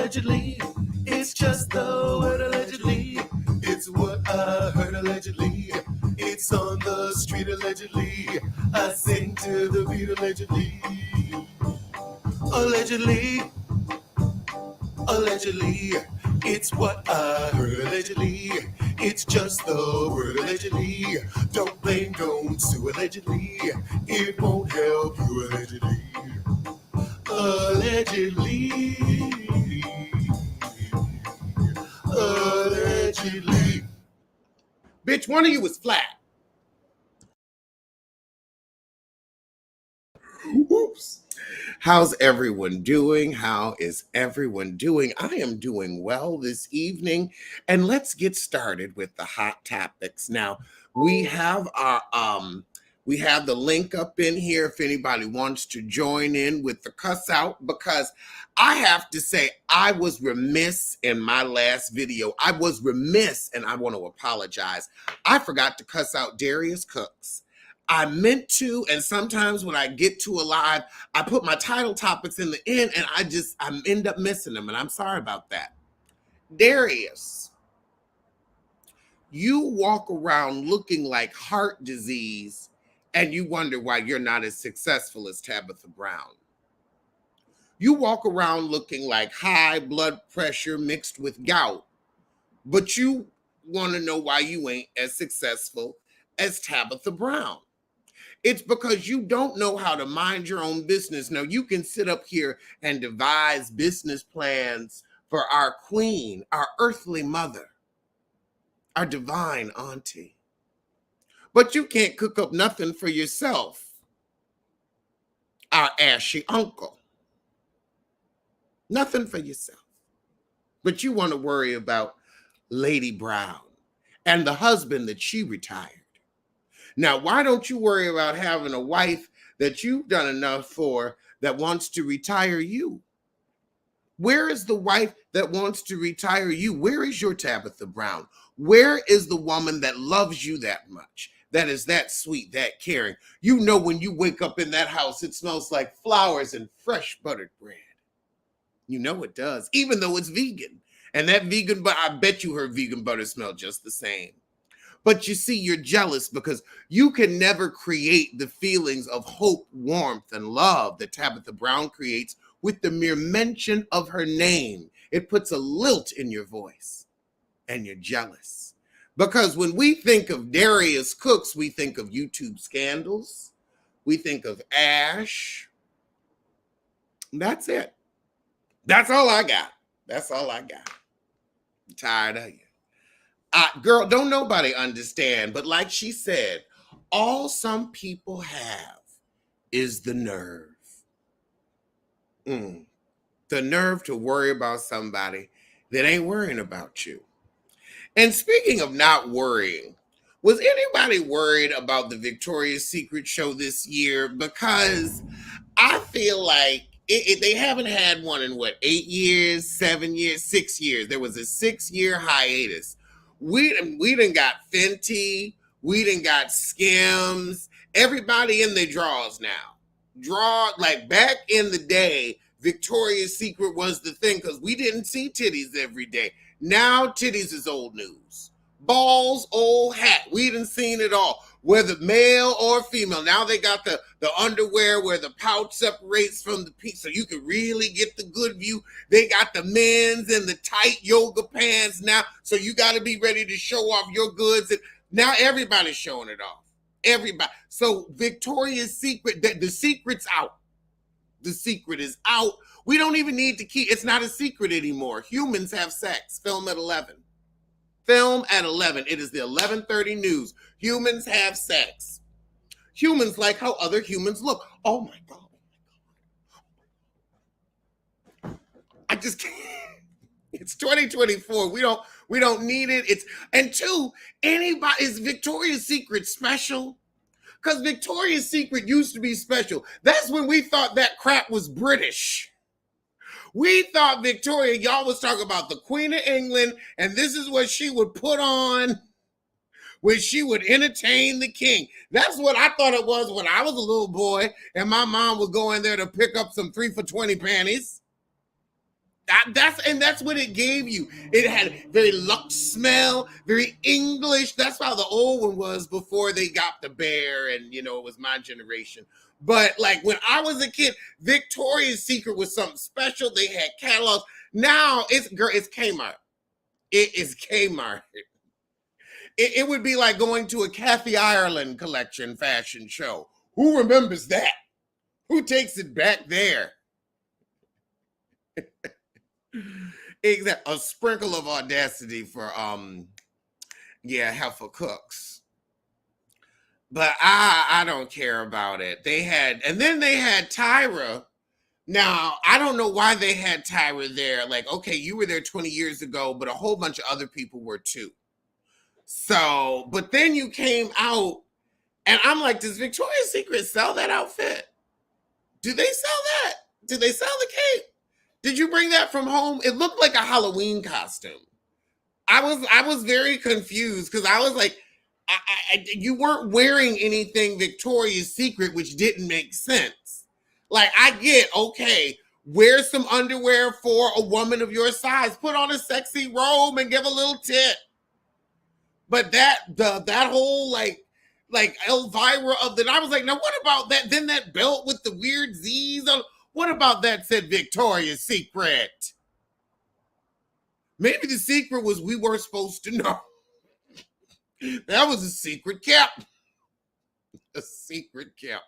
Allegedly, it's just the word allegedly. It's what I heard allegedly. It's on the street allegedly. I sing to the beat allegedly. Allegedly, allegedly, it's what I heard allegedly. It's just the word allegedly. Don't blame, don't sue allegedly. It won't help you allegedly. Allegedly. Allegedly. Bitch, one of you was flat. Oops. How's everyone doing? How is everyone doing? I am doing well this evening, and let's get started with the hot topics. Now, we have the link up in here if anybody wants to join in with the cuss out, because I have to say I was remiss in my last video. I was remiss, and I want to apologize. I forgot to cuss out Darius Cooks. I meant to, and sometimes when I get to a live, I put my title topics in the end, and I end up missing them, and I'm sorry about that. Darius, you walk around looking like heart disease, and you wonder why you're not as successful as Tabitha Brown. You walk around looking like high blood pressure mixed with gout, but you want to know why you ain't as successful as Tabitha Brown. It's because you don't know how to mind your own business. Now, you can sit up here and devise business plans for our queen, our earthly mother, our divine auntie. But you can't cook up nothing for yourself, our ashy uncle. Nothing for yourself. But you want to worry about Lady Brown and the husband that she retired. Now, why don't you worry about having a wife that you've done enough for that wants to retire you? Where is the wife that wants to retire you? Where is your Tabitha Brown? Where is the woman that loves you that much, that is that sweet, that caring? You know, when you wake up in that house, it smells like flowers and fresh buttered bread. You know it does, even though it's vegan. And that vegan, but I bet you her vegan butter smells just the same. But you see, you're jealous because you can never create the feelings of hope, warmth, and love that Tabitha Brown creates with the mere mention of her name. It puts a lilt in your voice, and you're jealous. Because when we think of Darius Cooks, we think of YouTube scandals. We think of Ash. That's it. That's all I got. That's all I got. I'm tired of you. Girl, don't nobody understand, but like she said, all some people have is the nerve. The nerve to worry about somebody that ain't worrying about you. And speaking of not worrying, was anybody worried about the Victoria's Secret show this year? Because I feel like they haven't had one in 8 years, 7 years, 6 years. There was a 6-year hiatus. We done got Fenty, we done got Skims, everybody in their drawers now. Like back in the day, Victoria's Secret was the thing because we didn't see titties every day. Now titties is old news. Balls, old hat, we done seen it all. Whether male or female. Now they got the underwear where the pouch separates from the piece so you can really get the good view. They got the men's and the tight yoga pants now, so you got to be ready to show off your goods. And now everybody's showing it off. Everybody. So Victoria's Secret, the secret's out. The secret is out. We don't even need to keep, it's not a secret anymore. Humans have sex. Film at 11. Film at 11. It is the 11:30 news. Humans have sex. Humans like how other humans look. Oh my God. I just can't. It's 2024. We don't need it. And two, is Victoria's Secret special? Because Victoria's Secret used to be special. That's when we thought that crap was British. We thought Victoria, y'all was talking about the Queen of England, and this is what she would put on when she would entertain the king. That's what I thought it was when I was a little boy, and my mom would go in there to pick up some 3 for $20 panties. That's what it gave you. It had very luxe smell, very English. That's how the old one was before they got the bear, and it was my generation. But like when I was a kid, Victoria's Secret was something special. They had catalogs. Now it's Kmart. It is Kmart. It would be like going to a Kathy Ireland collection fashion show. Who remembers that? Who takes it back there? Exactly. A sprinkle of audacity for helpful cooks. But I don't care about it. And then they had Tyra. Now, I don't know why they had Tyra there. Like, okay, you were there 20 years ago, but a whole bunch of other people were too. So, but then you came out, and I'm like, does Victoria's Secret sell that outfit? Do they sell that? Do they sell the cape? Did you bring that from home? It looked like a Halloween costume. I was very confused because I was like, you weren't wearing anything Victoria's Secret, which didn't make sense. Like, I get, okay, wear some underwear for a woman of your size. Put on a sexy robe and give a little tit. But that whole like Elvira I was like, now what about that? Then that belt with the weird Z's on. What about that said Victoria's Secret? Maybe the secret was we weren't supposed to know. That was a secret kept. A secret kept.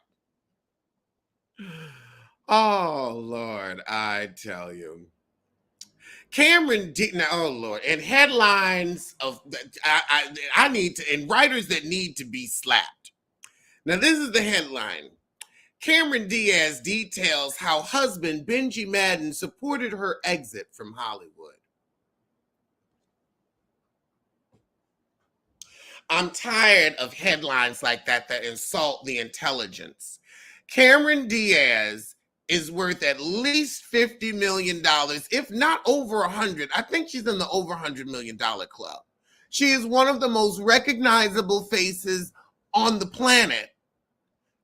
Oh, Lord, I tell you. Cameron didn't, oh, Lord, and headlines of, I need to, and writers that need to be slapped. Now, this is the headline. Cameron Diaz details how husband Benji Madden supported her exit from Hollywood. I'm tired of headlines like that insult the intelligence. Cameron Diaz is worth at least $50 million, if not over 100. I think she's in the over $100 million club. She is one of the most recognizable faces on the planet.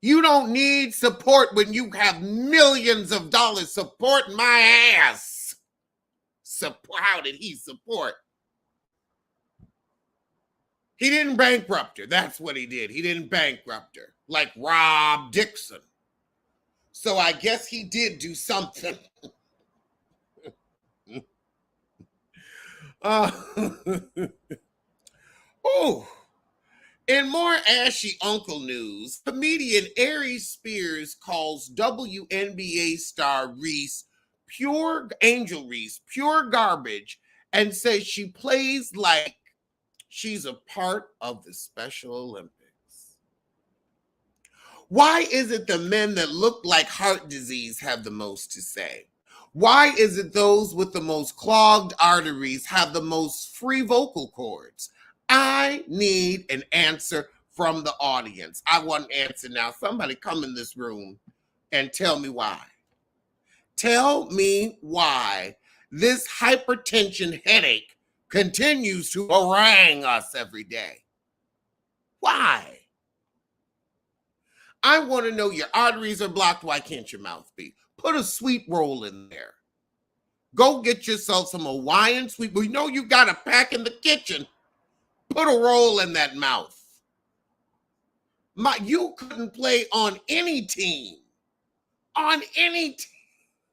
You don't need support when you have millions of dollars. Support my ass. How did he support? He didn't bankrupt her. That's what he did. He didn't bankrupt her like Rob Dixon. So I guess he did do something. Oh, in more ashy uncle news, comedian Aries Spears calls WNBA star Angel Reese pure garbage and says she plays like she's a part of the Special Olympics. Why is it the men that look like heart disease have the most to say? Why is it those with the most clogged arteries have the most free vocal cords? I need an answer from the audience. I want an answer now. Somebody come in this room and tell me why. Tell me why this hypertension headache continues to harangue us every day. Why? I want to know your arteries are blocked. Why can't your mouth be? Put a sweet roll in there. Go get yourself some Hawaiian sweet. We know you got a pack in the kitchen. Put a roll in that mouth. You couldn't play on any team. On any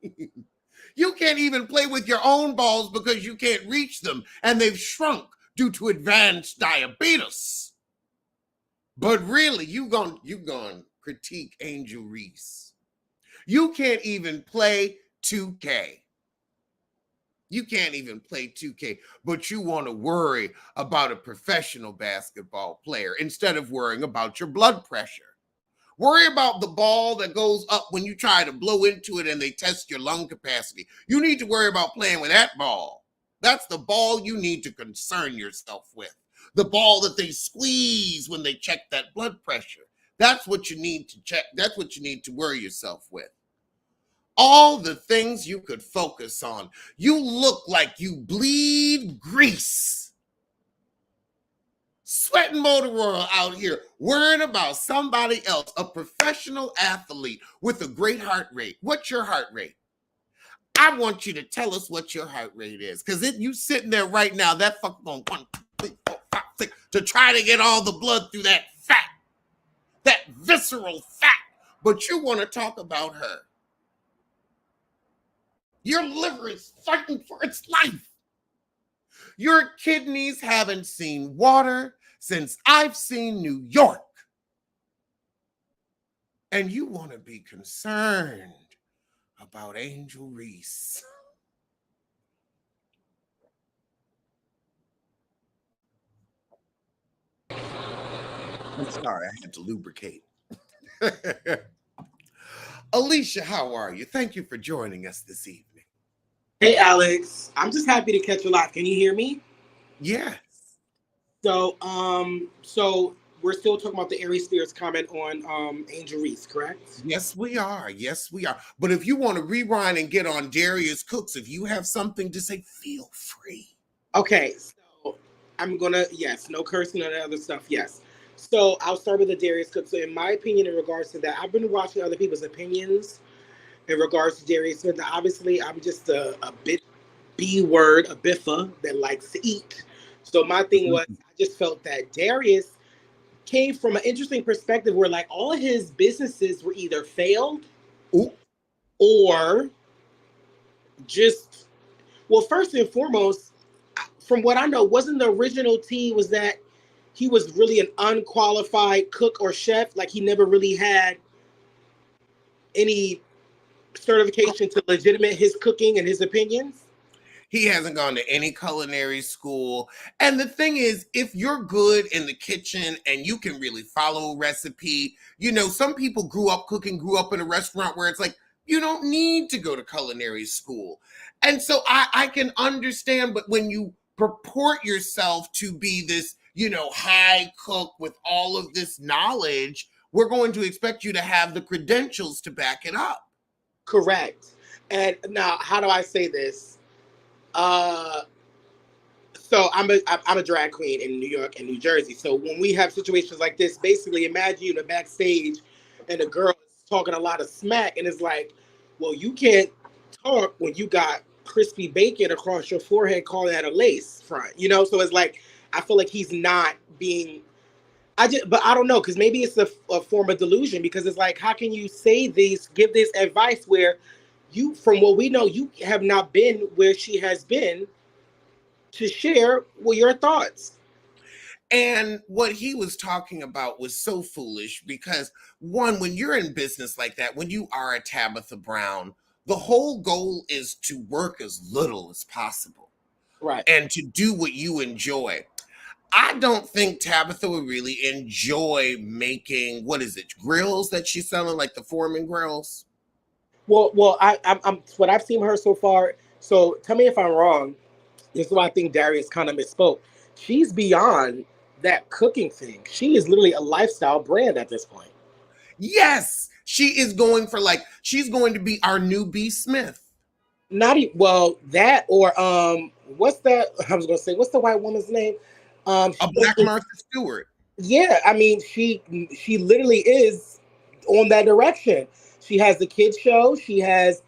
team. You can't even play with your own balls because you can't reach them, and they've shrunk due to advanced diabetes. But really, you gonna critique Angel Reese. You can't even play 2K. You can't even play 2K, but you want to worry about a professional basketball player instead of worrying about your blood pressure. Worry about the ball that goes up when you try to blow into it and they test your lung capacity. You need to worry about playing with that ball. That's the ball you need to concern yourself with. The ball that they squeeze when they check that blood pressure. That's what you need to check. That's what you need to worry yourself with. All the things you could focus on. You look like you bleed grease. Sweating motor oil out here, worrying about somebody else, a professional athlete with a great heart rate. What's your heart rate? I want you to tell us what your heart rate is. Because if you sitting there right now, that fucking going 1, 2, 3, 4, 5, 6, to try to get all the blood through that fat, that visceral fat. But you want to talk about her. Your liver is fighting for its life. Your kidneys haven't seen water since I've seen New York. And you want to be concerned about Angel Reese. I'm sorry, I had to lubricate. Alicia, how are you? Thank you for joining us this evening. Hey, Alex. I'm just happy to catch you live. Can you hear me? Yes. So we're still talking about the Aries Spears comment on Angel Reese, correct? Yes, we are. Yes, we are. But if you want to rewind and get on Darius Cooks, if you have something to say, feel free. Okay, so yes, no cursing and other stuff, yes. So I'll start with the Darius Cook. So in my opinion, in regards to that, I've been watching other people's opinions in regards to Darius Smith. Now, obviously, I'm just a bit B word, a biffa that likes to eat. So my thing was, I just felt that Darius came from an interesting perspective where like all of his businesses were either failed Ooh. or just, well, first and foremost, from what I know, wasn't the original tea was that he was really an unqualified cook or chef. Like he never really had any certification to legitimate his cooking and his opinions. He hasn't gone to any culinary school. And the thing is, if you're good in the kitchen and you can really follow a recipe, some people grew up cooking, grew up in a restaurant where it's like, you don't need to go to culinary school. And so I can understand, but when you purport yourself to be this, high cook with all of this knowledge, we're going to expect you to have the credentials to back it up. Correct. And now, how do I say this? Uh, so I'm a drag queen in New York and New Jersey. So when we have situations like this, basically imagine you in the backstage and the girl is talking a lot of smack and it's like, well, you can't talk when you got crispy bacon across your forehead calling that a lace front, So it's like I feel like he's not being. But I don't know because maybe it's a form of delusion because it's like, how can you say this, give this advice where you, from what we know, you have not been where she has been to share with your thoughts. And what he was talking about was so foolish because, one, when you're in business like that, when you are a Tabitha Brown, the whole goal is to work as little as possible. Right. And to do what you enjoy. I don't think Tabitha would really enjoy making, what is it, grills that she's selling, like the Foreman grills? Well, I'm what I've seen her so far. So tell me if I'm wrong. This is why I think Darius kind of misspoke. She's beyond that cooking thing. She is literally a lifestyle brand at this point. Yes, she is going for she's going to be our new B. Smith. Not even, well, that or what's that? I was gonna say, what's the white woman's name? A Black Martha Stewart. Yeah, I mean, she literally is on that direction. She has the kids show. She has,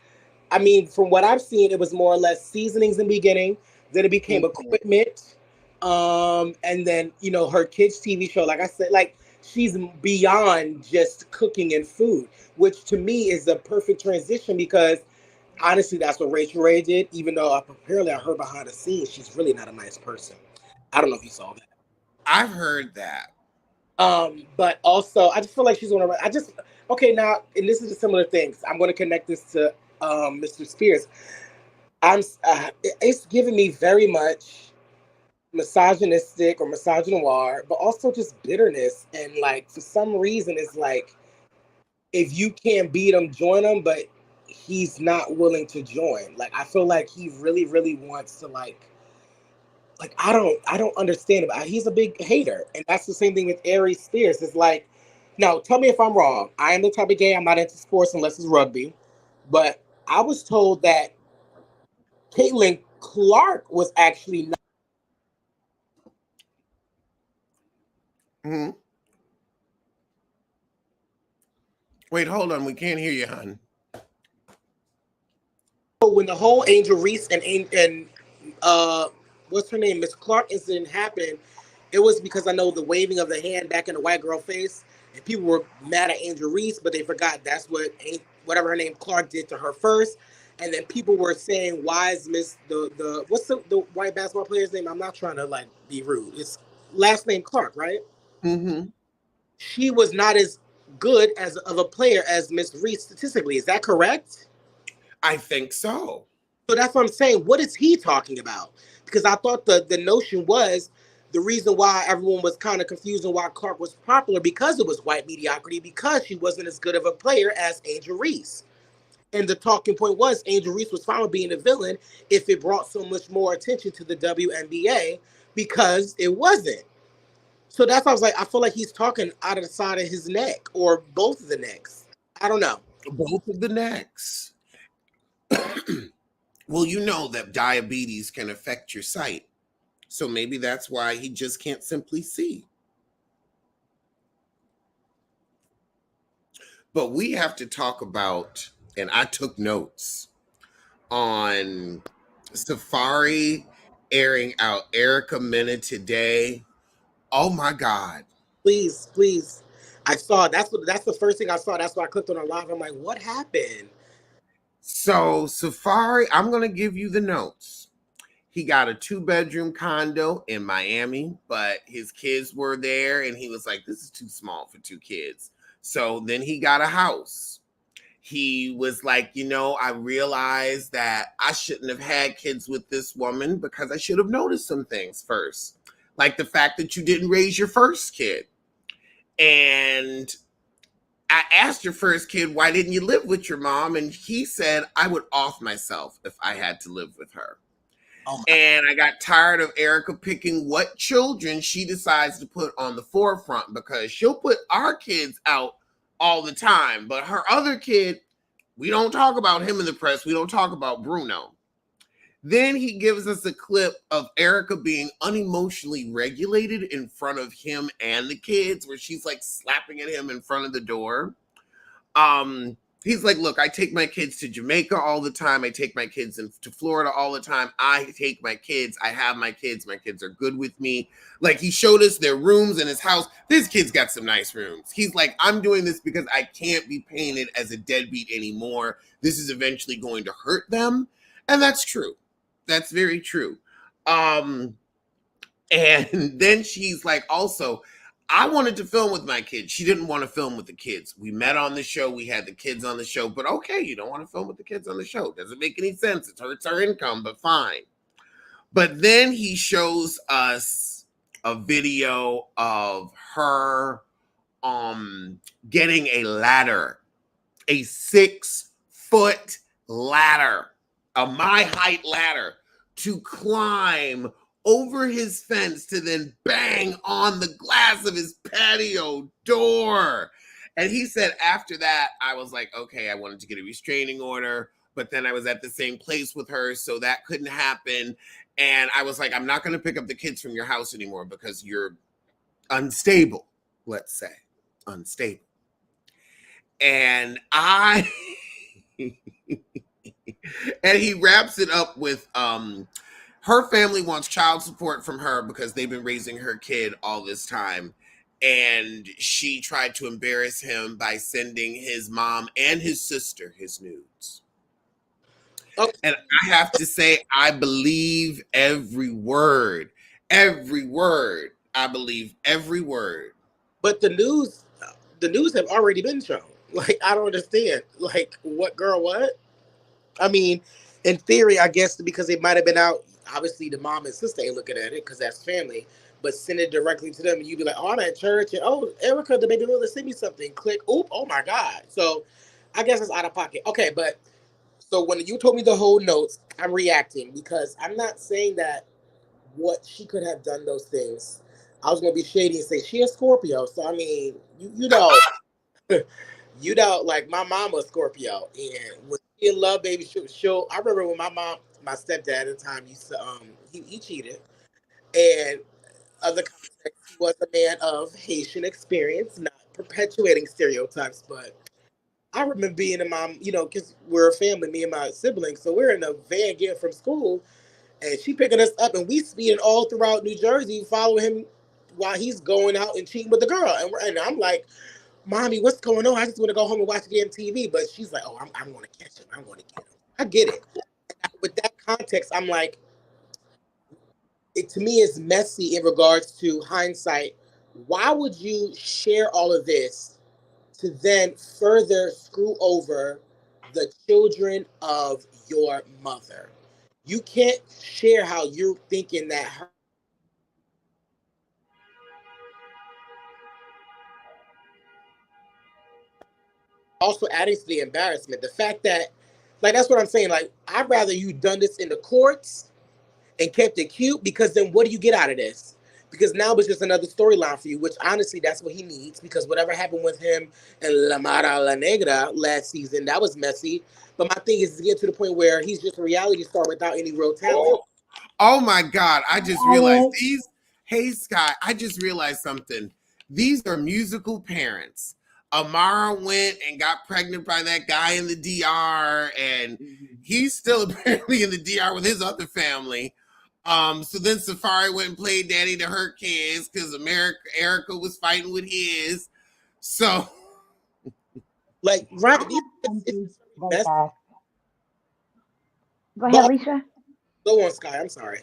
I mean, from what I've seen, it was more or less seasonings in the beginning. Then it became Mhm. equipment, and then her kids TV show. Like I said, like she's beyond just cooking and food, which to me is the perfect transition because honestly, that's what Rachel Ray did. Even though apparently I heard behind the scenes, she's really not a nice person. I don't know if you saw that. I've heard that. But also, I just feel like she's on a. I just okay now, and this is a similar thing. I'm going to connect this to Mr. Spears. It's giving me very much misogynistic or misogynoir, but also just bitterness. And like for some reason, it's like if you can't beat him, join him. But he's not willing to join. Like I feel like he really, really wants to like I don't understand it. He's a big hater, and that's the same thing with Aries Spears. It's like, now tell me if I'm wrong. I am the type of gay. I'm not into sports unless it's rugby, but I was told that Caitlin Clark was actually not Mhm. Wait, hold on. We can't hear you, hon. when when the whole Angel Reese and uh what's her name, Miss Clark incident happened, it was because I know the waving of the hand back in the white girl face, and people were mad at Angel Reese, but they forgot that's what whatever her name Clark did to her first. And then people were saying, "Why is Miss the what's the white basketball player's name?" I'm not trying to like be rude. It's last name Clark, right? Mm-hmm. She was not as good as of a player as Miss Reese statistically. Is that correct? I think so. So that's what I'm saying. What is he talking about? Because I thought the notion was the reason why everyone was kind of confused on why Clark was popular because it was white mediocrity, because she wasn't as good of a player as Angel Reese. And the talking point was Angel Reese was fine with being a villain if it brought so much more attention to the WNBA, because it wasn't. So that's why I was like, I feel like he's talking out of the side of his neck or both of the necks. I don't know. Both of the necks. Well, you know that diabetes can affect your sight. So maybe that's why he just can't simply see. But we have to talk about, and I took notes on Safaree airing out Erica Mena today. Oh my God. Please, please. I saw that's the first thing I saw. That's why I clicked on her live. I'm like, what happened? So, Safaree, I'm going to give you the notes. He got a 2-bedroom condo in Miami, but his kids were there and he was like, this is too small for 2 kids. So then he got a house. He was like, I realized that I shouldn't have had kids with this woman because I should have noticed some things first. Like the fact that you didn't raise your first kid. And I asked your first kid, why didn't you live with your mom? And he said, I would off myself if I had to live with her. Oh my. And I got tired of Erica picking what children she decides to put on the forefront, because she'll put our kids out all the time. But her other kid, we don't talk about him in the press. We don't talk about Bruno. Then he gives us a clip of Erica being unemotionally regulated in front of him and the kids, where she's like slapping at him in front of the door. He's like, look, I take my kids to Jamaica all the time. I take my kids to Florida all the time. I take my kids. I have my kids. My kids are good with me. Like, he showed us their rooms in his house. This kid's got some nice rooms. He's like, I'm doing this because I can't be painted as a deadbeat anymore. This is eventually going to hurt them. And that's true. That's very true. And then she's like, also, I wanted to film with my kids. She didn't want to film with the kids. We met on the show. We had the kids on the show. But okay, you don't want to film with the kids on the show. Doesn't make any sense. It hurts our income, but fine. But then he shows us a video of her getting a ladder, a 6-foot ladder, a my height ladder, to climb over his fence to then bang on the glass of his patio door. And he said after that, I was like, okay, I wanted to get a restraining order, but then I was at the same place with her, so that couldn't happen. And I was like, I'm not going to pick up the kids from your house anymore because you're unstable, let's say. Unstable. And I and he wraps it up with her family wants child support from her because they've been raising her kid all this time. And she tried to embarrass him by sending his mom and his sister his nudes. Oh, And I have to say, I believe every word. Every word. I believe every word. but the news have already been shown. Like, I don't understand. Like, what girl? What? I mean, in theory, I guess because it might have been out. Obviously, the mom and sister ain't looking at it because that's family. But send it directly to them, and you'd be like, "Oh, I'm at church, and oh, Erica, the baby Lila, send me something." Click. Oop. Oh my God. So, I guess it's out of pocket. Okay, but so when you told me the whole notes, I'm reacting because I'm not saying that what she could have done those things. I was gonna be shady and say she a Scorpio. So I mean, you know, you know, like my mom was Scorpio, and when she in love, baby, she'll. I remember when my mom, my stepdad at the time used to, he cheated, and other context, he was a man of Haitian experience, not perpetuating stereotypes, but I remember being in my, because we're a family, me and my siblings, so we're in a van getting from school, and she picking us up, and we speeding all throughout New Jersey, following him while he's going out and cheating with the girl, and I'm like, "Mommy, what's going on? I just want to go home and watch the damn TV." But she's like, "Oh, I'm going to catch him. I'm going to get him." I get it. With that context, I'm like, it to me is messy in regards to hindsight. Why would you share all of this to then further screw over the children of your mother? You can't share how you're thinking that her also adding to the embarrassment. The fact that, like, that's what I'm saying. Like, I'd rather you done this in the courts and kept it cute, because then what do you get out of this? Because now it's just another storyline for you, which honestly, that's what he needs. Because whatever happened with him and La Mara La Negra last season, that was messy. But my thing is to get to the point where he's just a reality star without any real talent. Oh, oh my God. I just realized Alex. these. Hey, Scott, I just realized something. These are musical parents. Amara went and got pregnant by that guy in the DR, and Mhm. he's still apparently in the DR with his other family. So then Safaree went and played daddy to her kids because Erica was fighting with his. So Like, I right? have It's something very messy. fast. Go ahead, But Alicia. go on, Sky. I'm sorry.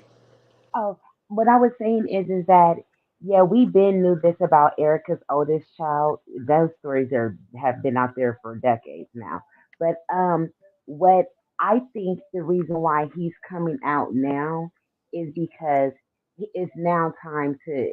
Oh, what I was saying is that yeah, we been knew this about Erica's oldest child. Those stories have been out there for decades now. But what I think the reason why he's coming out now is because it's now time to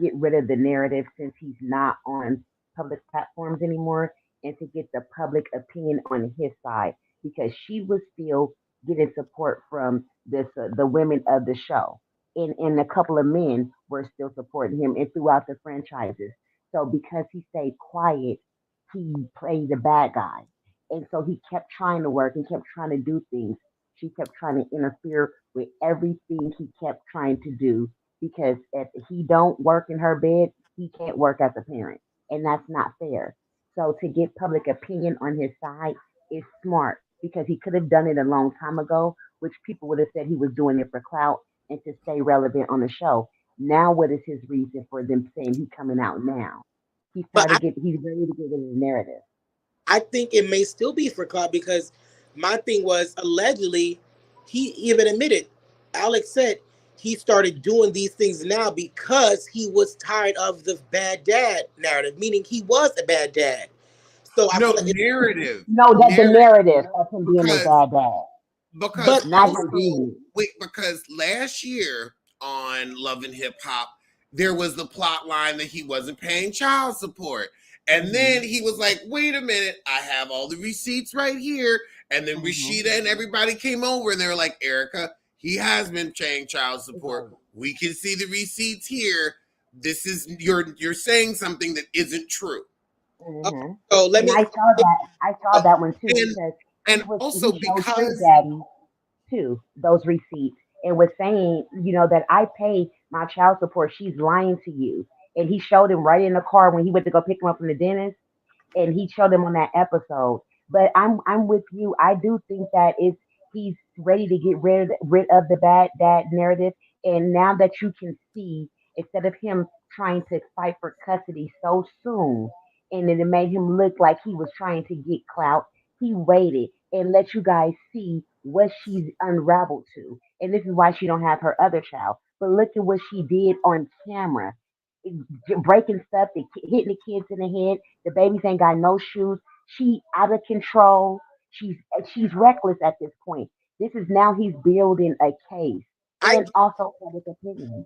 get rid of the narrative since he's not on public platforms anymore, and to get the public opinion on his side, because she was still getting support from the women of the show, and a couple of men were still supporting him and throughout the franchises. So because he stayed quiet, he played the bad guy. And so he kept trying to work and kept trying to do things. She kept trying to interfere with everything he kept trying to do, because if he don't work in her bed, he can't work as a parent. And that's not fair. So to get public opinion on his side is smart, because he could have done it a long time ago, which people would have said he was doing it for clout and to stay relevant on the show. Now, what is his reason for them saying he's coming out now? But He's ready to get rid of the narrative. I think it may still be for clout, because my thing was allegedly he even admitted, Alex said he started doing these things now because he was tired of the bad dad narrative, meaning he was a bad dad. So I no feel like it, narrative, No, that the narrative, narrative of him being a because bad dad, because but not him also being wait, because last year on Love and Hip Hop there was the plot line that he wasn't paying child support, it. and then he was like, wait a minute, I have all the receipts right here. And then Hmm. Rashida and everybody came over and they were like, Erica, he has been paying child support, Right. we can see the receipts here. This is you're saying something that isn't true. okay, Hmm. so let And me. I saw that one too, and because and he also showed Sugar because Daddy too those receipts, and was saying, that I pay my child support. She's lying to you. And he showed him right in the car when he went to go pick him up from the dentist, and he showed him on that episode. But I'm with you. I do think that it's he's ready to get rid of the bad dad narrative. And now that you can see, instead of him trying to fight for custody so soon, and then it made him look like he was trying to get clout, he waited and let you guys see what she's unraveled to. And this is why she don't have her other child. But look at what she did on camera, breaking stuff, hitting the kids in the head. The babies ain't got no shoes. She out of control. She's reckless at this point. This is now he's building a case I and also public opinion.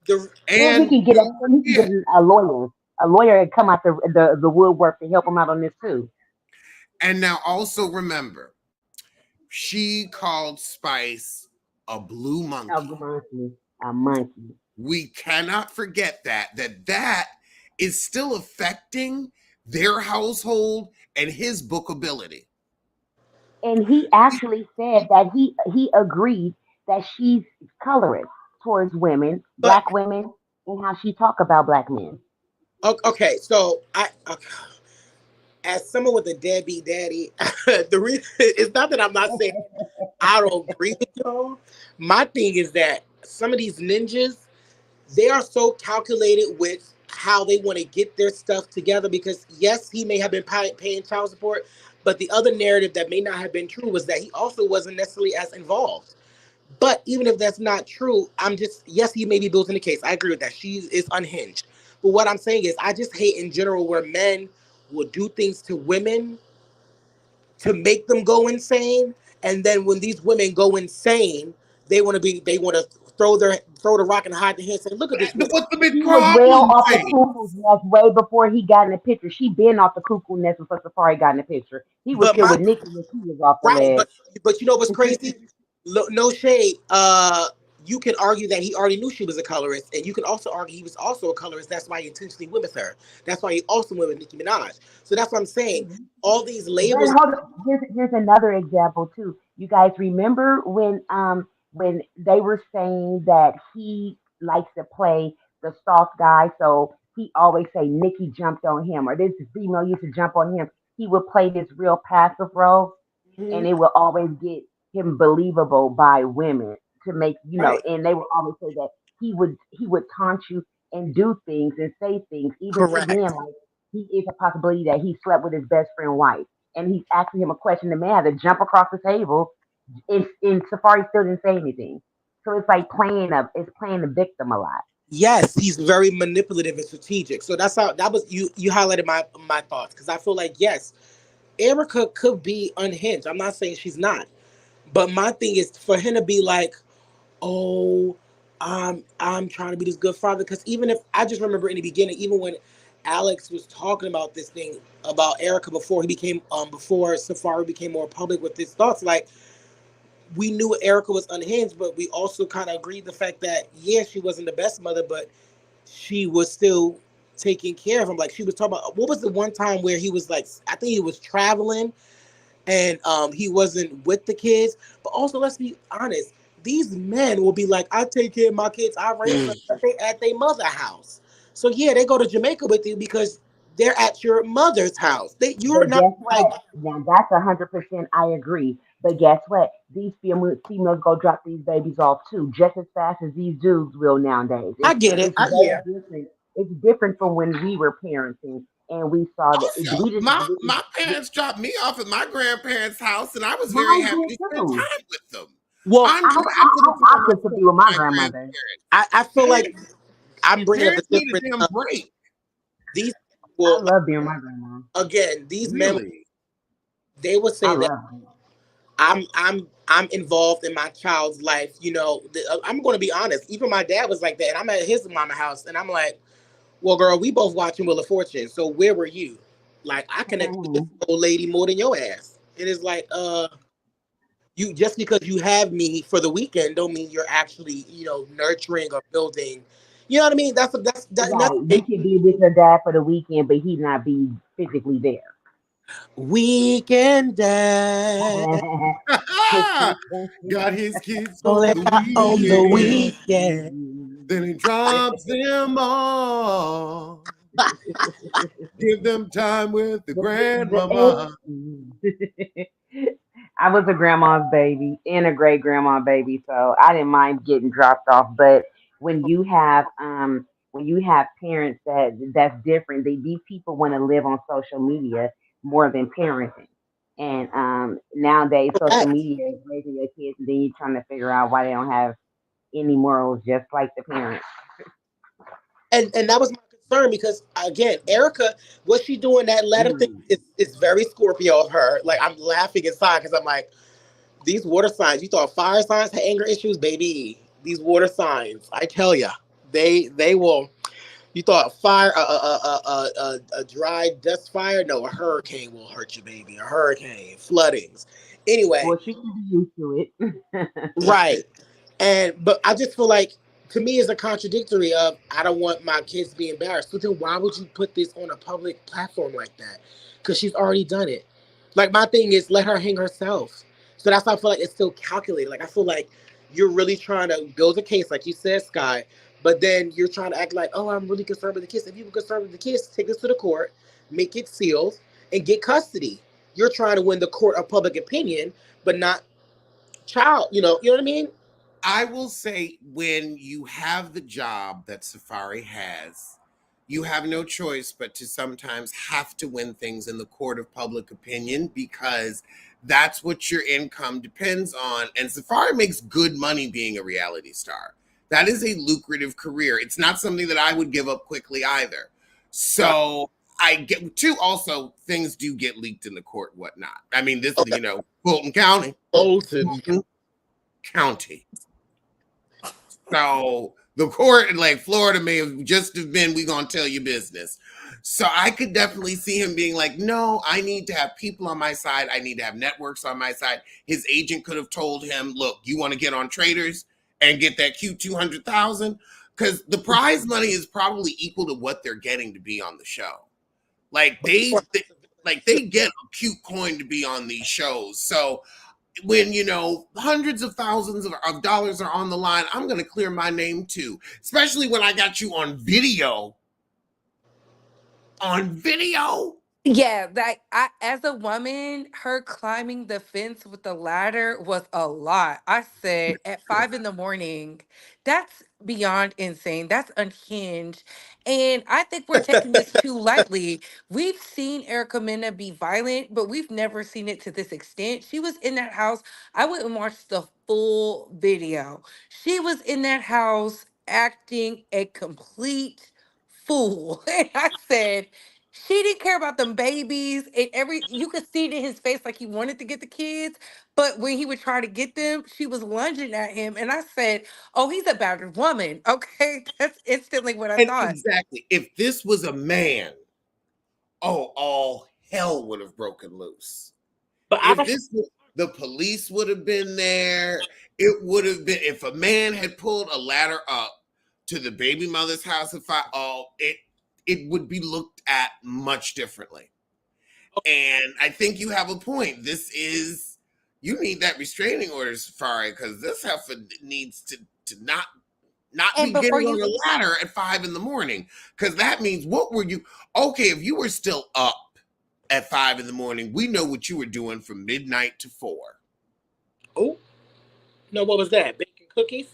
the And he and can get a he can yeah, get a lawyer. A lawyer and come out the woodwork to help him out on this too. and now also remember, she called Spice a blue A monkey. monkey. A monkey. We cannot forget that is still affecting their household and his bookability. And he actually said that he agreed that she's colorist towards women, but black women, and how she talk about black men. okay, so as someone with a deadbeat daddy, the reason it's not that I'm not saying I don't agree with y'all. My thing is that some of these ninjas, they are so calculated with how they want to get their stuff together because yes, he may have been paying child support, but the other narrative that may not have been true was that he also wasn't necessarily as involved. But even if that's not true, I'm just yes, he may be building the case. I agree with that. She is unhinged. But what I'm saying is I just hate in general where men will do things to women to make them go insane. And then when these women go insane, they want to throw the rock and hide the head and say, look at this woman. What's the big He was well problem, off the Faith? cuckoo's nest way before he got in the picture. She been off the cuckoo nest before Safari got in the picture. He was But here my with Nikki when she was off the right, ledge. but you know what's crazy? No shade. You can argue that he already knew she was a colorist, and you can also argue he was also a colorist. That's why he intentionally went with her. That's why he also went with Nicki Minaj. So that's what I'm saying. All these But labels. hold on, here's another example too. You guys remember when they were saying that he likes to play the soft guy, so he always say Nikki jumped on him or this female used to jump on him. He would play this real passive role, and Mhm. it will always get him believable by women to make Right. and they will always say that he would taunt you and do things and say things even to men Correct. like he is a possibility that he slept with his best friend wife and he's asking him a question. The man had to jump across the table and Safari still didn't say anything. So it's like playing the victim a lot. Yes, he's very manipulative and strategic. So that's how that was you highlighted my thoughts because I feel like yes, Erica could be unhinged. I'm not saying she's not. But my thing is for him to be like, oh, I'm trying to be this good father. Because even if I just remember in the beginning, even when Alex was talking about this thing about Erica before he became before Safari became more public with his thoughts, like we knew Erica was unhinged, but we also kind of agreed the fact that yeah, she wasn't the best mother, but she was still taking care of him. Like she was talking about what was the one time where he was like I think he was traveling and he wasn't with the kids. But also, let's be honest, these men will be like, "I take care of my kids, I raise them at their mother house." So yeah, they go to Jamaica with you because they're at your mother's house. You're But not guess like what? Now that's 100% I agree. But guess what? These females go drop these babies off too, just as fast as these dudes will nowadays. I It's get it. it's way Yeah. different. It's different from when we were parenting and we saw that Also, we just my parents dropped me off at my grandparents' house, and I was very mine happy did to spend too. time with them. Well, I'm I, glad for the I time I opted to spent be with with my my grandmother. grandparents. I feel like Parents, I'm bringing up a parents need a different. damn break. These I well, love being with my grandma. again, these men Really. they would I say that love her. I'm involved in my child's life. I'm going to be honest. Even my dad was like that, and I'm at his mama house, and I'm like, well, girl, we both watching Wheel of Fortune. So where were you? Like I connect with this Mhm. old lady more than your ass. It is like, you just because you have me for the weekend don't mean you're actually, nurturing or building. You know what I mean? And that's Right. You can be with your dad for the weekend, but he not be physically there. weekend dad. Got his kids for Only the on the weekend. weekend. Then he drops them off. Give them time with the grandmama. I was a grandma's baby and a great grandma baby, so I didn't mind getting dropped off. But when you have parents that's different, these people want to live on social media more than parenting. And nowadays, social Correct. media is raising your kids, and then you're trying to figure out why they don't have any morals, just like the parents. And that was my concern because again, Erica, what she doing that letter thing Mm. is very Scorpio of her. Like I'm laughing inside because I'm like, these water signs. You thought fire signs had anger issues, baby. These water signs, I tell ya, they will. You thought fire, a dry dust fire? No, a hurricane will hurt you, baby. A hurricane, floodings. Anyway, Well, she can be used to it. right. And but I just feel like to me it's a contradictory of I don't want my kids to be embarrassed. So then why would you put this on a public platform like that? Because she's already done it. Like my thing is let her hang herself. So that's why I feel like it's still calculated. Like I feel like you're really trying to build a case, like you said, Sky. But then you're trying to act like, oh, I'm really concerned with the kids. If you were concerned with the kids, take this to the court, make it sealed, and get custody. You're trying to win the court of public opinion, but not child. You know what I mean? I will say, when you have the job that Safaree has, you have no choice but to sometimes have to win things in the court of public opinion, because that's what your income depends on. And Safaree makes good money being a reality star. That is a lucrative career. It's not something that I would give up quickly either. Right. So I get too. Also, things do get leaked in the court, whatnot. I mean, this, Okay. Fulton County, Bolton. Fulton County. So the court in like Florida may have just have been, we gonna tell you business. So I could definitely see him being like, no, I need to have people on my side. I need to have networks on my side. His agent could have told him, look, you want to get on Traders and get that cute 200,000, because the prize money is probably equal to what they're getting to be on the show. Like they get a cute coin to be on these shows. So when hundreds of thousands of dollars are on the line, I'm going to clear my name too, especially when I got you on video. On video. Yeah, like as a woman, her climbing the fence with the ladder was a lot. I said at 5 in the morning, that's beyond insane. That's unhinged. And I think we're taking this too lightly. We've seen Erica Mena be violent, but we've never seen it to this extent. She was in that house. I went and watched the full video. She was in that house acting a complete fool. And I said, she didn't care about them babies, and every you could see it in his face like he wanted to get the kids, but when he would try to get them, she was lunging at him. And I said, "Oh, he's a battered woman." Okay, that's instantly what I And thought. exactly, if this was a man, oh, all hell would have broken loose. But If I this was, the police would have been there. It would have been, if a man had pulled a ladder up to the baby mother's house. If I oh it would be looked at much differently. And I think you have a point. You need that restraining order, Safaree, because this heifer needs to not And be before getting you on a ladder at 5 in the morning. Because that means, what were you? Okay, if you were still up at 5 in the morning, we know what you were doing from midnight to 4. oh no, what was that? Bacon cookies?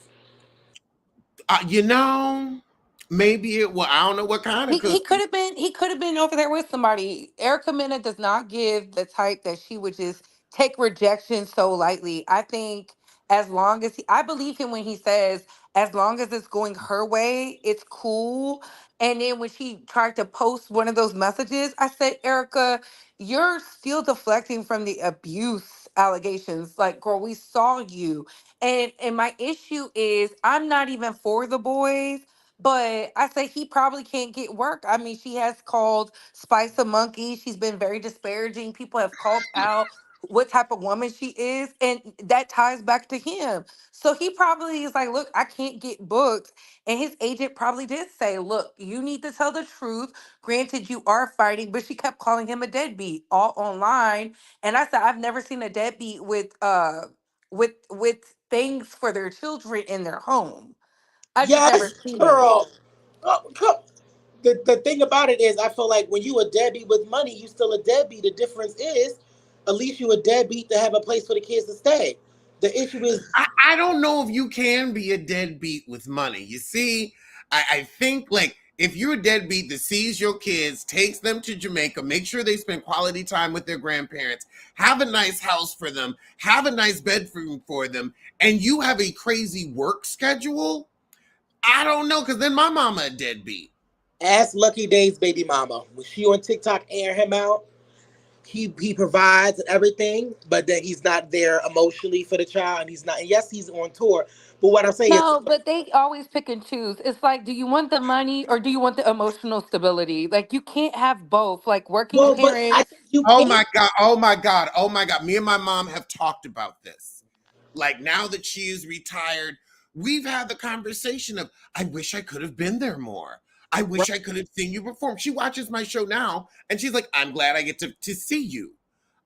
You know, maybe it. Well, I don't know what kind of he could cookies. have been over there with somebody. Erica Mena does not give the type that she would just take rejection so lightly. I think as long as I believe him when he says as long as it's going her way, it's cool. And then when she tried to post one of those messages, I said, Erica, you're still deflecting from the abuse allegations. Like, girl, we saw you. And my issue is I'm not even for the boys, but I say he probably can't get work. I mean, she has called Spice a monkey. She's been very disparaging. People have called out what type of woman she is, and that ties back to him. So he probably is like, look, I can't get booked. And his agent probably did say, look, you need to tell the truth. Granted, you are fighting, but she kept calling him a deadbeat all online. And I said, I've never seen a deadbeat with things for their children in their home. I just never Yes, seen it. girl. Come. The thing about it is, I feel like when you a deadbeat with money, you still a deadbeat. The difference is, at least you a deadbeat to have a place for the kids to stay. The issue is, I don't know if you can be a deadbeat with money. You see, I think, like, if you're a deadbeat that sees your kids, takes them to Jamaica, make sure they spend quality time with their grandparents, have a nice house for them, have a nice bedroom for them, and you have a crazy work schedule, I don't know, because then my mama a deadbeat. ask Lucky Day's baby mama. When she on TikTok airing him out, he provides everything, but then he's not there emotionally for the child, and he's not. And yes, he's on tour, but what I'm saying is, No, but they always pick and choose. It's like, do you want the money or do you want the emotional stability? Like, you can't have both. Like, working well, but I parents. think you Oh can. my God. Oh my God. Oh my God. Me and my mom have talked about this. Like, now that she is retired, we've had the conversation of, I wish I could have been there more. I Right, wish I could have seen you perform. She watches my show now and she's like, I'm glad I get to see you.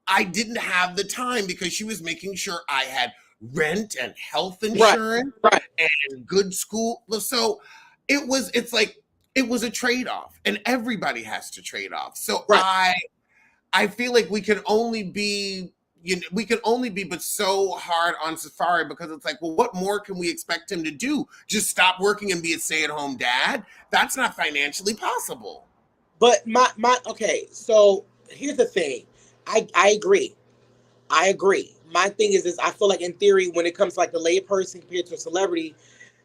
I didn't have the time because she was making sure I had rent and health right, insurance right, and good school. So it's like, it was a trade off, and everybody has to trade off. So right. I feel like we can only be, we can only be but so hard on Safaree, because it's like, well, what more can we expect him to do? Just stop working and be a stay-at-home dad? That's not financially possible. But my okay, so here's the thing. I agree. I agree. My thing is I feel like in theory, when it comes to like the layperson compared to a celebrity,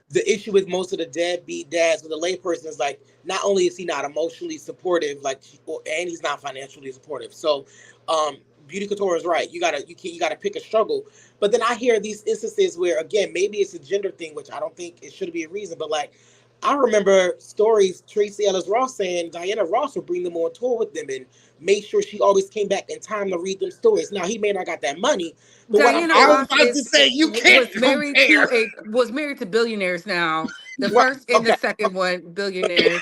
the issue with most of the deadbeat dads with the layperson is like not only is he not emotionally supportive, like and he's not financially supportive. So um Beauty Couture is right. You gotta pick a struggle. But then I hear these instances where again maybe it's a gender thing, which I don't think it should be a reason, but like I remember stories Tracy Ellis Ross saying Diana Ross would bring them on tour with them and make sure she always came back in time to read them stories. Now he may not got that money, but what I'm Diana I saying, was Ross about to say, you can't compare. was married to billionaires now. The what first and the okay, second one billionaires.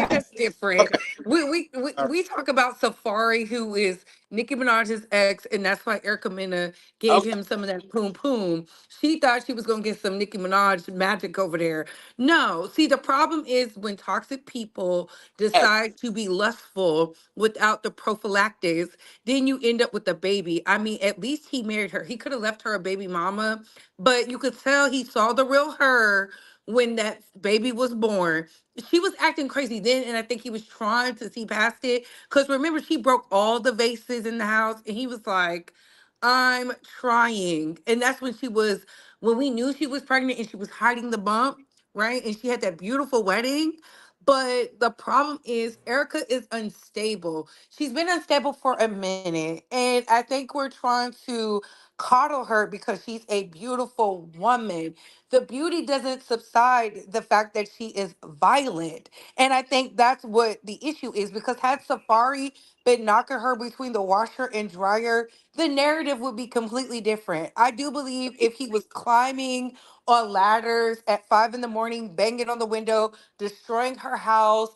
That's different. okay, all We talk about Safaree, who is Nicki Minaj's ex, and that's why Erica Mena right, gave him some of that poom poom. She thought she was gonna get some Nicki Minaj magic over there. No, see, the problem is when toxic people okay. decide to be lustful without the prophylactics, then you end up with a baby. I mean, at least he married her. He could have left her a baby mama, but you could tell he saw the real her when that baby was born. She was acting crazy then, and I think he was trying to see past it. Because remember, she broke all the vases in the house, and he was like, I'm trying. And that's when we knew she was pregnant and she was hiding the bump, right? And she had that beautiful wedding. But the problem is, Erica is unstable. She's been unstable for a minute. And I think we're trying to coddle her because she's a beautiful woman. The beauty doesn't subside the fact that she is violent. And I think that's what the issue is, because had Safaree been knocking her between the washer and dryer, the narrative would be completely different. I do believe if he was climbing on ladders at 5 in the morning, banging on the window, destroying her house,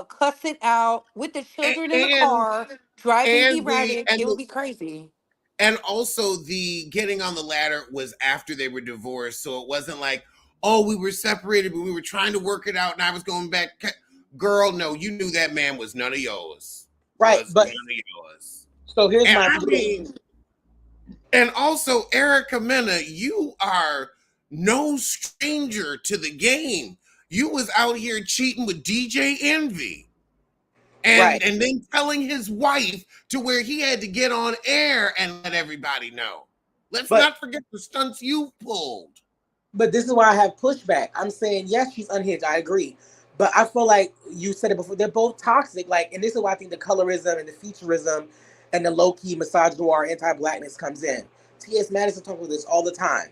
cussing out with the children in the and car, driving and the erratic, it would be crazy. and also the getting on the ladder was after they were divorced, so it wasn't like, oh, we were separated but we were trying to work it out and I was going back. Girl, no, you knew that man was none of yours. Right, Was none but of yours. so here's And my I mean, and also, Erica Mena, you are no stranger to the game. You was out here cheating with DJ Envy, right. and then telling his wife to where he had to get on air and let everybody know. Let's But not forget the stunts you pulled. this is why I have pushback. I'm saying yes, she's unhinged. I agree, but I feel like you said it before. They're both toxic. Like, and this is why I think the colorism and the featureism and the low key misogynoir anti-blackness comes in. T.S. Madison talks about this all the time.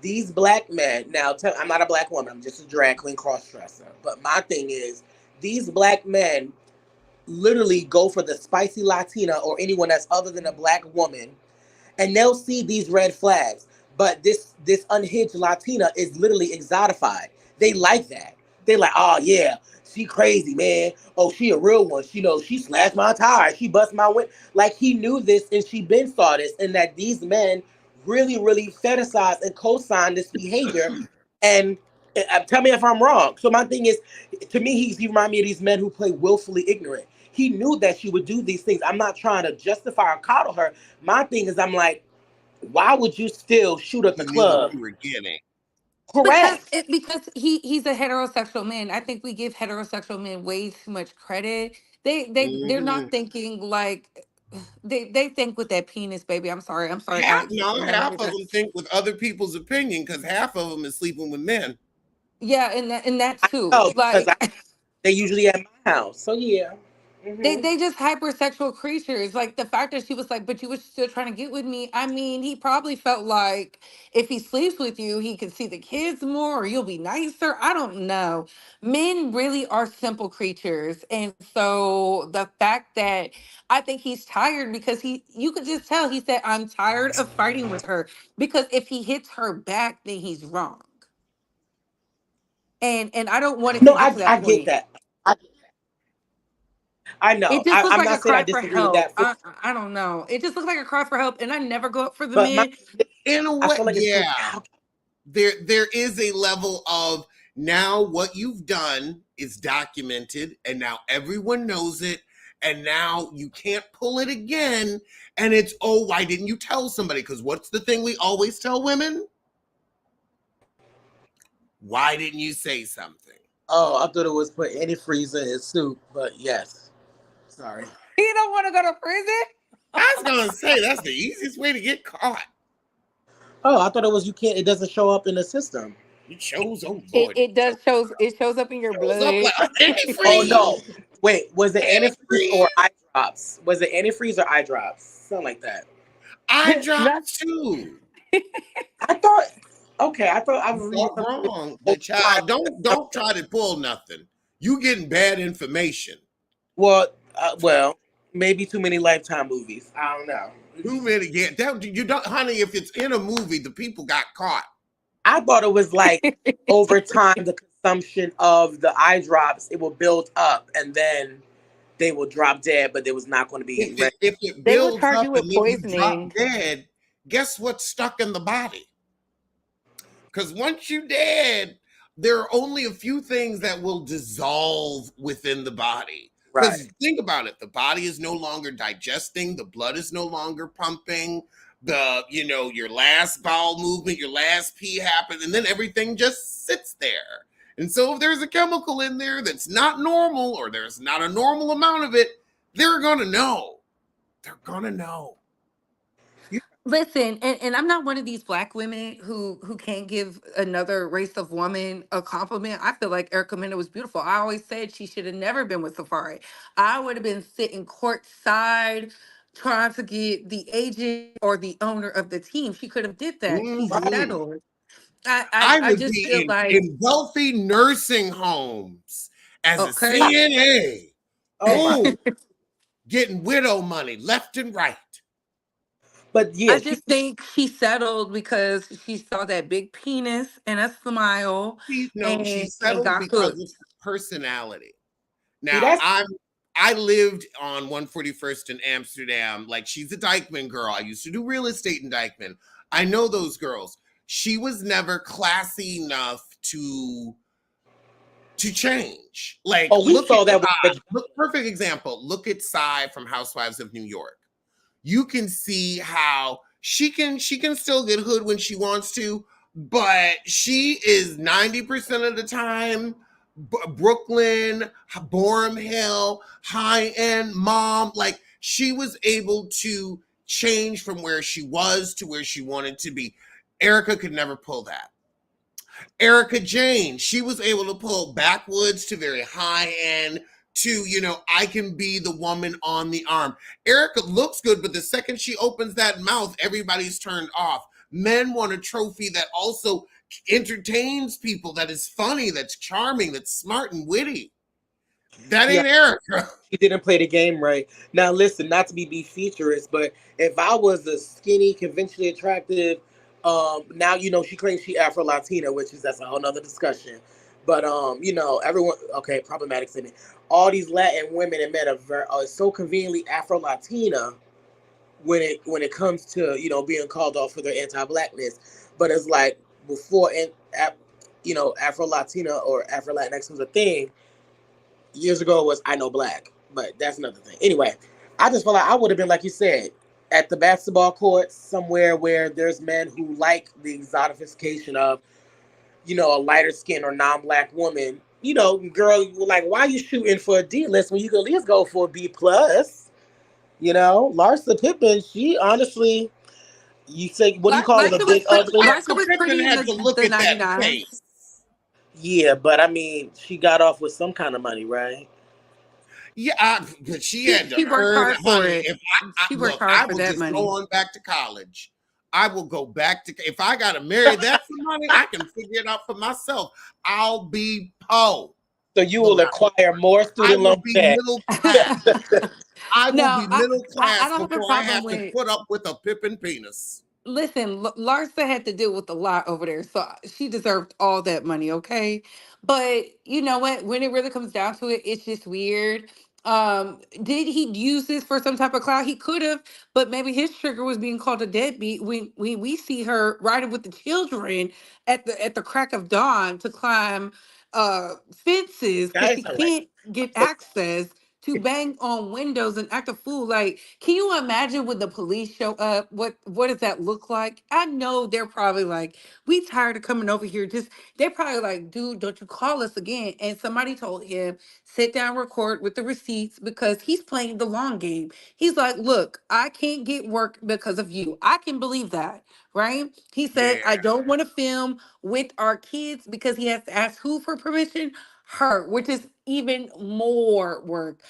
These black men. Now, I'm not a black woman. I'm just a drag queen cross dresser. But my thing is, these black men literally go for the spicy Latina or anyone that's other than a black woman, and they'll see these red flags. But this unhinged Latina is literally exotified. They like that. They like, oh yeah, she crazy, man. Oh, she a real one. She knows she slashed my tire. She bust my wind. Like he knew this and she been saw this, and that these men really, really fetishize and co-sign this behavior. And tell me if I'm wrong. So my thing is, to me, he remind me of these men who play willfully ignorant. He knew that she would do these things. I'm not trying to justify or coddle her. My thing is, I'm like, why would you still shoot up the You knew what club? you were getting. Correct. Because he's a heterosexual man. I think we give heterosexual men way too much credit. They're Hmm. not thinking like they think with that penis, baby. I'm sorry. I'm sorry. Half, I no, never half heard of that. them think with other people's opinion because half of them is sleeping with men. Yeah, and that too. No, because Like they usually at my house. So yeah. they Hmm. they just hypersexual creatures. Like the fact that she was like, but you were still trying to get with me. I mean, he probably felt like if he sleeps with you, he could see the kids more, or you'll be nicer. I don't know. Men really are simple creatures, and so the fact that I think he's tired because you could just tell he said, "I'm tired of fighting with her," because if he hits her back, then he's wrong, and I don't want it No, to get to I that get point. that. I It know. just looks I'm like a not saying I cry for disagree with help. that fully, I don't know. It just looks like a cry for help, and I never go up for the but men. In a I way, feel like it's too. yeah. There is a level of, now what you've done is documented and now everyone knows it, and now you can't pull it again. And it's, oh, why didn't you tell somebody? Because what's the thing we always tell women? Why didn't you say something? Oh, I thought it was put antifreeze in his soup, but yes. Sorry. He don't want to go to prison. I was gonna say that's the easiest way to get caught. Oh, I thought it was you can't. It doesn't show up in the system. It shows, oh It Lord, it does shows it shows up in your shows up blood. like Oh antifreeze, no. Wait, was it antifreeze or antifreeze, eye drops? Was it antifreeze or eye drops? Something like that. eye That's drops too. I thought. Okay, I thought I You was reading thought something. wrong. The child, don't try to pull nothing. You getting bad information. Well, maybe too many Lifetime movies. I don't know. Too many get that you don't, honey. If it's in a movie, the people got caught. I thought it was like over time the consumption of the eye drops it will build up and then they will drop dead, but there was not going to be If it ready. if it they will builds charge up you and with then you drop poisoning. dead, guess what's stuck in the body? Because once you dead, there are only a few things that will dissolve within the body. Right. Because think about it, the body is no longer digesting, the blood is no longer pumping, your last bowel movement, your last pee happens, and then everything just sits there. And so if there's a chemical in there that's not normal or there's not a normal amount of it, they're gonna know. They're gonna know. Listen, and I'm not one of these black women who can't give another race of woman a compliment. I feel like Erica Mena was beautiful. I always said she should have never been with Safaree. I would have been sitting courtside trying to get the agent or the owner of the team. She could have did that. She Mhm. settled. I I I would just feel be like in wealthy nursing homes as a okay. CNA. Oh my! Oh, getting widow money left and right. But I yeah, just think she settled because she saw that big penis and a smile No, she and settled got because of hooked. her personality. see Now, that's I lived on 141st in Amsterdam. Like, she's a Dykeman girl. I used to do real estate in Dykeman. I know those girls. She was never classy enough to change. Like, oh we look at saw that with Sai. Rich. Look, perfect example. Look at Sai from Housewives of New York. You can see how she can still get hood when she wants to, but she is 90% of the time Brooklyn, Borum Hill, high end mom. Like, she was able to change from where she was to where she wanted to be. Erica could never pull that. Erica Jane, she was able to pull backwoods to very high end to, I can be the woman on the arm. Erica looks good, but the second she opens that mouth, everybody's turned off. Men want a trophy that also entertains people, that is funny, that's charming, that's smart and witty. That Yeah, ain't Erica. she didn't play the game right. Now listen, not to be featurist, but if I was a skinny, conventionally attractive, now she claims she Afro Latina, which is that's a whole nother discussion. But everyone okay, problematic statement. All these Latin women and men are so conveniently Afro Latina when it comes to being called off for their anti-blackness. But it's like before Afro Latina or Afro Latinx was a thing years ago was I know black, but that's another thing. Anyway, I just felt like I would have been like you said at the basketball court somewhere where there's men who like the exotification of a lighter skin or non-black woman. Girl, like why are you shooting for a D list when you can at least go for a B plus? Larsa Pippen, she honestly, you say what do you call it, a Larsa was big ugly? Larsa Larsa was pretty Pippen in had to look the at that 99s. face. Yeah, but I mean, she got off with some kind of money, right? Yeah, but she She had to she worked earn, hard for honey. it. If She worked look, hard I for will that just go money. on back to college. I will go back to, if I gotta marry that for money, I can figure it out for myself. I'll be po. So you will Beloved. acquire more I student will loan be debt. middle class. I will No, be middle I class don't have a before I problem have to with. put up with a Pippin penis. Listen, Larsa had to deal with a lot over there, so she deserved all that money, okay? But you know what? When it really comes down to it, it's just weird. Did he use this for some type of clout? He could have, but maybe his trigger was being called a deadbeat when we see her riding with the children at the crack of dawn to climb fences because Guys she are like, can't I'm get so access to bang on windows and act a fool. Like, can you imagine when the police show up? What does that look like? I know they're probably like, we tired of coming over here. Just they're probably like, dude, don't you call us again. And somebody told him, sit down, record with the receipts because he's playing the long game. He's like, look, I can't get work because of you. I can believe that, right? He said, I Yeah, don't want to film with our kids because he has to ask who for permission? Her, which is even more work.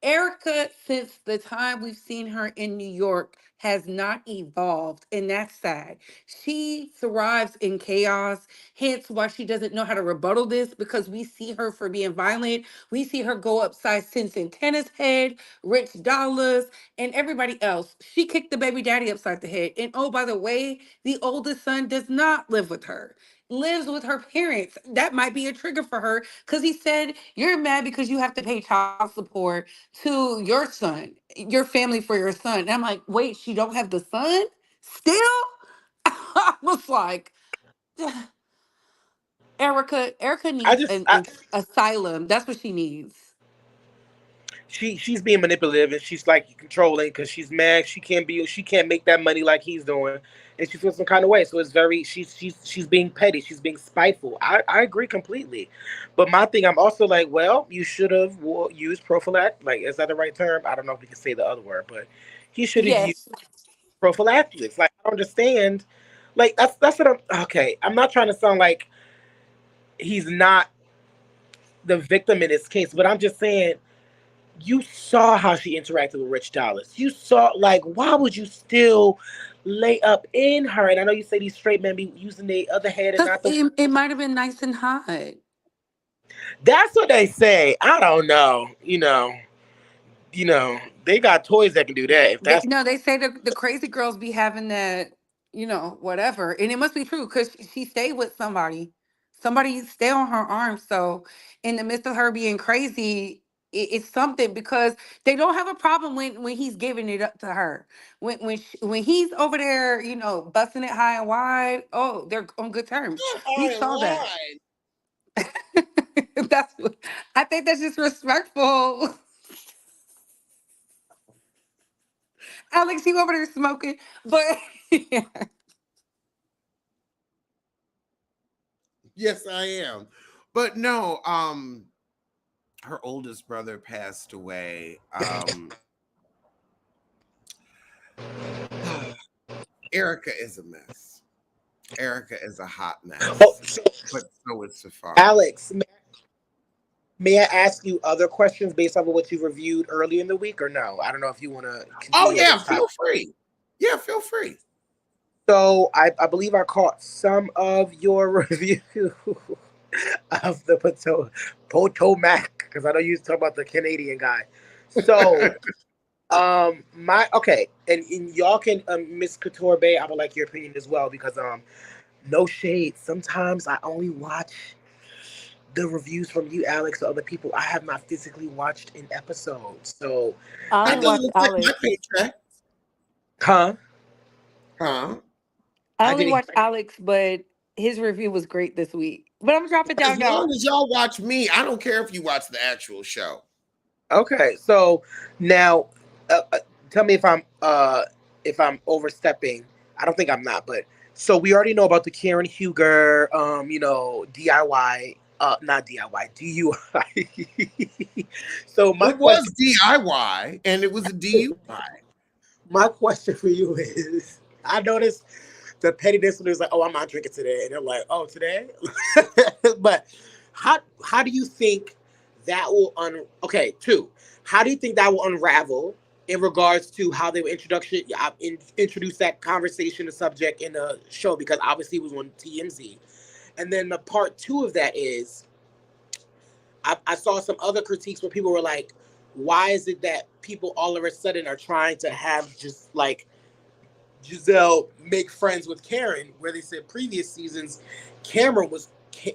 Erica, since the time we've seen her in New York, has not evolved, and that's sad. She thrives in chaos, hence why she doesn't know how to rebuttal this because we see her for being violent. We see her go upside Centena's head, Rich Dollars, and everybody else. She kicked the baby daddy upside the head. And oh, by the way, the oldest son does not live with her, lives with her parents. That might be a trigger for her because he said, you're mad because you have to pay child support to your son, your family for your son. And I'm like, wait, she don't have the son still? I was like, Erica I needs just, an asylum. That's what she needs. she's being manipulative and she's like controlling because she's mad. She can't make that money like he's doing, and she feels some kind of way. So it's very she's being petty. She's being spiteful. I agree completely, but my thing, I'm also like, well, you should have used prophylact. Like, is that the right term? I don't know if we can say the other word, but he should have used Yes. prophylactics. Like, I don't understand. Like, that's what I'm okay. I'm not trying to sound like he's not the victim in this case, but I'm just saying you saw how she interacted with Rich Dollars. You saw, like, why would you still lay up in her? And I know you say these straight men be using the other head and Because not the. it might have been nice and hot. That's what they say. I don't know. They got toys that can do that. If They, that's no, they say the crazy girls be having that, whatever. And it must be true because she stayed with somebody. Somebody stay on her arm. So in the midst of her being crazy, it's something because they don't have a problem when he's giving it up to her. When he's over there, busting it high and wide, oh, they're on good terms. We high and saw that. wide. That's what I think that's just respectful. Alex, you over there smoking, but yeah. Yes, I am. But no, her oldest brother passed away. Erica is a mess. Erica is a hot oh, mess. so, But so is Safari. Alex, may I ask you other questions based off of what you reviewed early in the week, or no? I don't know if you want to Oh continue on yeah, this feel topic. free. Yeah, feel free. So I believe I caught some of your review of the Potomac because I know you was talking about the Canadian guy. So my okay, and y'all can Miss Couture Bay, I would like your opinion as well because no shade. Sometimes I only watch the reviews from you, Alex, or other people. I have not physically watched an episode. So I I That only just watched doesn't affect my Alex. paycheck. huh? Huh? I I only didn't. watched Alex, but his review was great this week. But I'm dropping As down, long y'all. as y'all watch me, I don't care if you watch the actual show. Okay, so now tell me if I'm overstepping. I don't think I'm not, but so we already know about the Karen Huger DIY not DIY DUI. So It was DIY and it was a DUI. my question for you is I noticed the pettiness when it was like, oh, I'm not drinking today, and they're like, oh, today. But how do you think that will okay, two, how do you think that will unravel in regards to how they will introduce that conversation, the subject in the show, because obviously it was on TMZ. And then the part two of that is I saw some other critiques where people were like, why is it that people all of a sudden are trying to have just like Giselle make friends with Karen, where they said previous seasons, Cameron was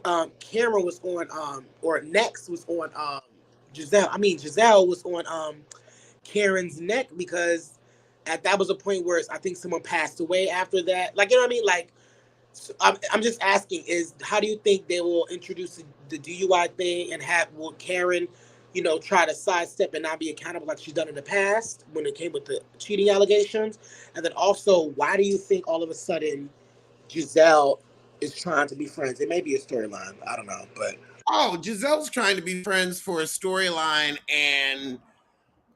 on or Next was on Giselle. I mean Giselle was on Karen's neck because that was a point where I think someone passed away after that. Like, you know what I mean? Like, so I'm just asking is how do you think they will introduce the DUI thing and will Karen try to sidestep and not be accountable like she's done in the past when it came with the cheating allegations? And then also, why do you think all of a sudden Giselle is trying to be friends? It may be a storyline. I don't know, but Oh, Giselle's trying to be friends for a storyline and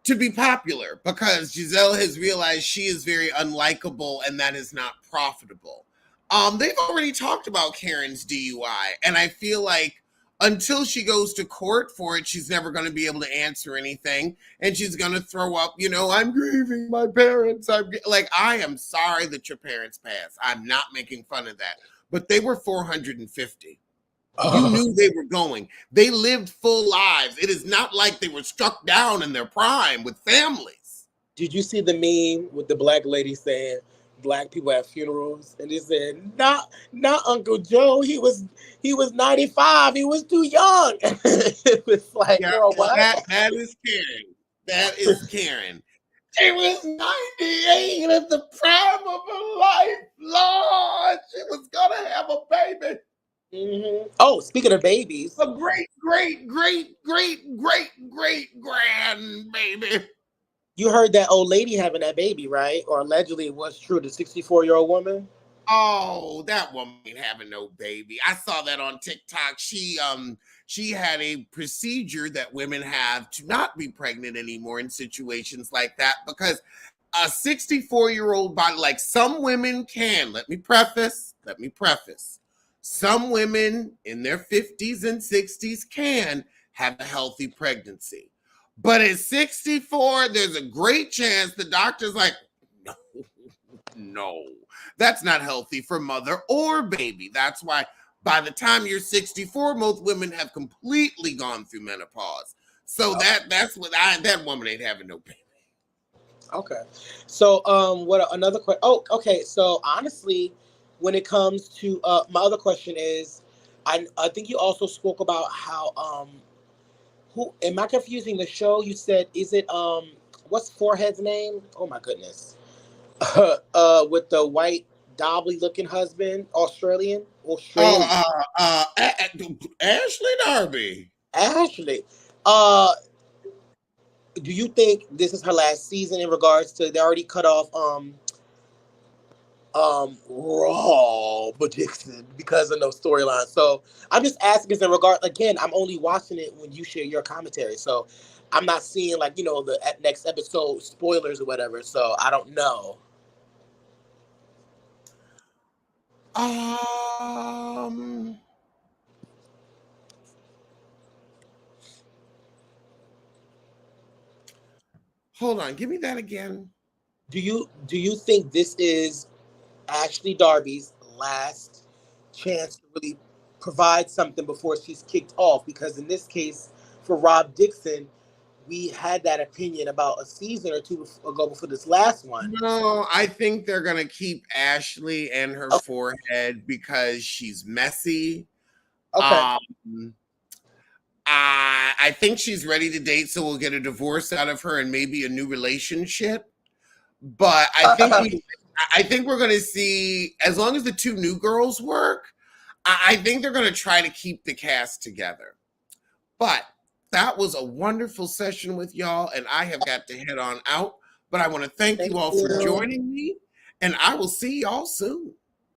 to be popular because Giselle has realized she is very unlikable and that is not profitable. They've already talked about Karen's DUI, and I feel like until she goes to court for it, she's never going to be able to answer anything, and she's going to throw up, I'm grieving my parents. I am sorry that your parents passed. I'm not making fun of that, but they were 450. You knew they were going. They lived full lives. It is not like they were struck down in their prime with families. did you see the meme with the black lady saying black people have funerals? And they said, not Uncle Joe. He was 95. He was too young. It was like, Yeah, girl, what? that is Karen. That is Karen. She was 98 at the prime of her life. Lord, she was gonna have a baby. Mm-hmm. Oh, speaking of babies, A great, great, great, great, great, great grandbaby. you heard that old lady having that baby, right? Or allegedly it was true, the 64-year-old woman. Oh, that woman ain't having no baby. I saw that on TikTok. She had a procedure that women have to not be pregnant anymore in situations like that because a 64-year-old body, like some women can, let me preface. Some women in their 50s and 60s can have a healthy pregnancy. But at 64, there's a great chance the doctor's like, no, no, that's not healthy for mother or baby. That's why by the time you're 64, most women have completely gone through menopause. So that's what that woman ain't having no baby. Okay. So, what another question? Oh, okay. So, honestly, when it comes to my other question is, I think you also spoke about how who am I confusing the show? You said is it what's Forehead's name? Oh my goodness. With the white Dobby looking husband, Australian Ashley Darby. Ashley. Uh, do you think this is her last season in regards to they already cut off Raw Dixon because of no storyline. So I'm just asking this in regard again, I'm only watching it when you share your commentary. So I'm not seeing like, the next episode spoilers or whatever. So I don't know. Um, Hold on, give me that again. Do you think this is Ashley Darby's last chance to really provide something before she's kicked off? Because in this case, for Rob Dixon, we had that opinion about a season or two ago before this last one. No, I think they're gonna keep Ashley and her Okay. forehead because she's messy. Okay. Um, I think she's ready to date, so we'll get a divorce out of her and maybe a new relationship. But I think we're gonna see as long as the two new girls work. I think they're gonna try to keep the cast together. But that was a wonderful session with y'all, and I have got to head on out. But I want to thank Thank you all for you. joining me, and I will see y'all soon.